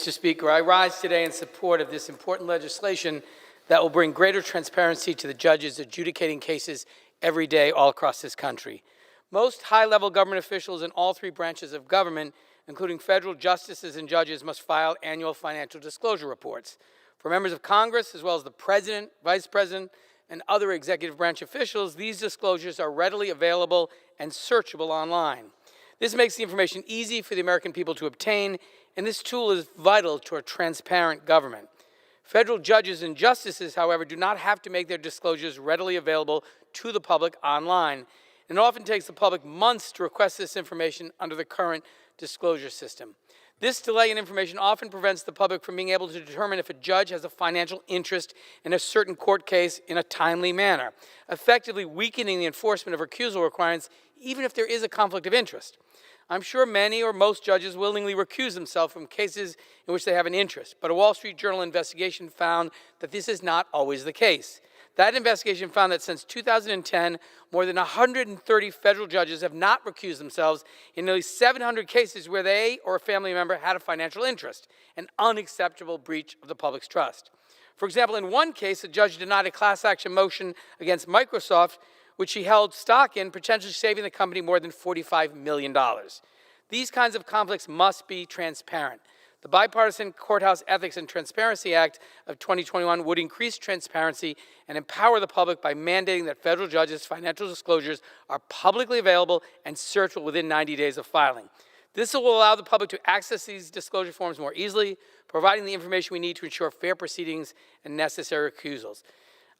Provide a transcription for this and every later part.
Mr. Speaker. I rise today in support of this important legislation that will bring greater transparency to the judges adjudicating cases every day all across this country. Most high-level government officials in all three branches of government, including federal justices and judges, must file annual financial disclosure reports. For members of Congress, as well as the President, Vice President, and other executive branch officials, these disclosures are readily available and searchable online. This makes the information easy for the American people to obtain, and this tool is vital to a transparent government. Federal judges and justices, however, do not have to make their disclosures readily available to the public online. And it often takes the public months to request this information under the current disclosure system. This delay in information often prevents the public from being able to determine if a judge has a financial interest in a certain court case in a timely manner, effectively weakening the enforcement of recusal requirements even if there is a conflict of interest. I'm sure many or most judges willingly recuse themselves from cases in which they have an interest, but a Wall Street Journal investigation found that this is not always the case. That investigation found that since 2010, more than 130 federal judges have not recused themselves in nearly 700 cases where they or a family member had a financial interest, an unacceptable breach of the public's trust. For example, in one case, a judge denied a class action motion against Microsoft, which he held stock in, potentially saving the company more than $45 million. These kinds of conflicts must be transparent. The Bipartisan Courthouse Ethics and Transparency Act of 2021 would increase transparency and empower the public by mandating that federal judges' financial disclosures are publicly available and searchable within 90 days of filing. This will allow the public to access these disclosure forms more easily, providing the information we need to ensure fair proceedings and necessary recusals.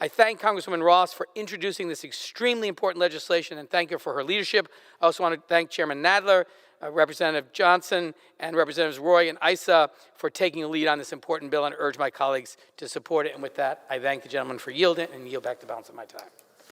I thank Congresswoman Ross for introducing this extremely important legislation and thank her for her leadership. I also want to thank Chairman Nadler, Representative Johnson, and Representatives Roy and Issa for taking a lead on this important bill and urge my colleagues to support it. And with that, I thank the gentleman for yielding and yield back the balance of my time.